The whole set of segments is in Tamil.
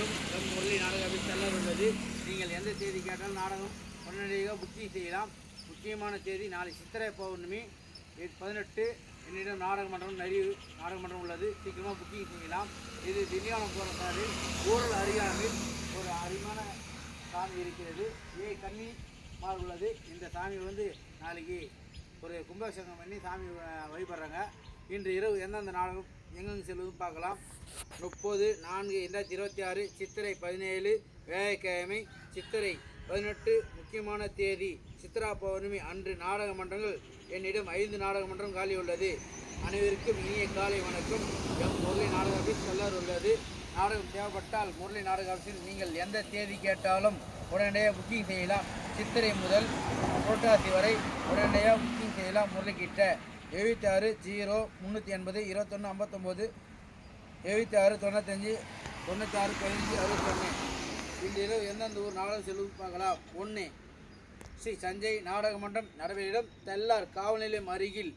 அனைவருக்கும் முரளி நாடக செல்லர் உள்ளது. நீங்கள் எந்த தேதி கேட்டாலும் நாடகம் உடனடியாக புக்கிங் செய்யலாம். முக்கியமான தேதி நாளை சித்திரை பௌர்ணமி 18. என்னிடம் நாடக மன்றம் உள்ளது. சீக்கிரமாக புக்கிங் செய்யலாம். இது திண்டிவனம் போகிற சாலை ஊரல் அருகாமையில் ஒரு அருமையான சாமி இருக்கிறது. கன்னி மால் உள்ளது. இந்த சாமி நாளைக்கு ஒரு கும்பாபிஷேகம் பண்ணி சாமி வழிபடுறாங்க. இன்று இரவு எந்தெந்த நாடகம் எங்கெங்கே செல்வதும் பார்க்கலாம். 30/4/2026 சித்திரை 17 வேலைக்கிழமை, சித்திரை 18 முக்கியமான தேதி சித்ரா பௌர்ணமி அன்று நாடக மன்றங்கள் என்னிடம் 5 நாடக மன்றம் காலி உள்ளது. அனைவருக்கும் இனிய காலை வணக்கம். முரளி நாடக ஆஃபீஸ் செல்லர் உள்ளது. நாடகம் தேவைப்பட்டால் முரளி நாடக ஆஃபீஸில் நீங்கள் எந்த தேதி கேட்டாலும் உடனடியாக புக்கிங் செய்யலாம். சித்திரை முதல் புரட்டாசி வரை உடனடியாக புக்கிங் செய்யலாம். முரளிக்கிட்ட 76 0 380 21 59 76 95 96 15 61. இந்த இரவு எந்தெந்த ஊர் நாடகம் செல்வது பார்க்கலாம். 1 ஸ்ரீ சஞ்சய் நாடக மன்றம் நடைபெறும் தெல்லார் காவல் நிலையம் அருகில்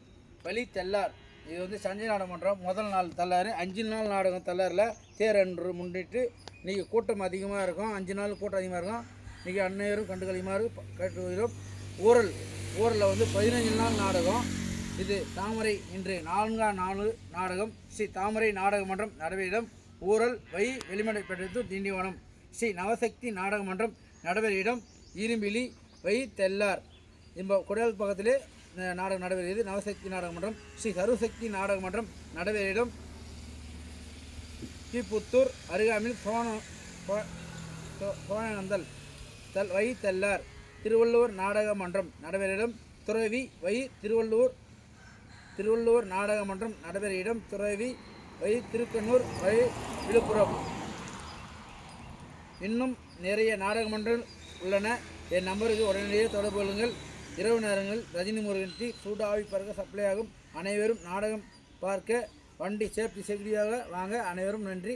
வழி தெல்லார். இது சஞ்சய் நாடக மன்றம். முதல் நாள் தெல்லாறு, 5 நாள் நாடகம் தெல்லாரில் தேர் என்று முன்னிட்டு இன்றைக்கி கூட்டம் அதிகமாக இருக்கும். 5 நாள் கூட்டம் அதிகமாக இருக்கும். இன்றைக்கி அன்னையரும் கண்டுகளியுமாறு கேட்டுக்கிறோம். ஊரில் 15 நாள் நாடகம். இது தாமரை இன்று 4ஆம் நாள் நாடகம். ஸ்ரீ தாமரை நாடக மன்றம் நடைபெறும் ஊரல் வெளிமடைப்பட்டு திண்டிவனம். ஸ்ரீ நவசக்தி நாடக மன்றம் நடைபெறும் இரும்பிலி தெல்லார். குடல் பக்கத்திலே நாடகம் நடைபெறுகிறது. நவசக்தி நாடக மன்றம். ஸ்ரீ சர்வசக்தி நாடக மன்றம் நடைபெறும் கீப்புத்தூர் அருகாமையில் சோழநந்தல் தெல்லார். திருவள்ளுவர் நாடக மன்றம் நடைபெறும் துறவி திருவள்ளுவர் நாடக மன்றம் நடைபெறும் துறவி திருக்கனூர் விழுப்புரம். இன்னும் நிறைய நாடக மன்றங்கள் உள்ளன. என் நம்பருக்கு உடனடியாக தொடர்பு கொள்ளுங்கள். இரவு நேரங்கள் ரஜினி முருகன் டீ சூடாவி பறக்க சப்ளை ஆகும். அனைவரும் நாடகம் பார்க்க வண்டி சேஃப்டி செக்யூரிட்டியாக வாங்க. அனைவரும் நன்றி.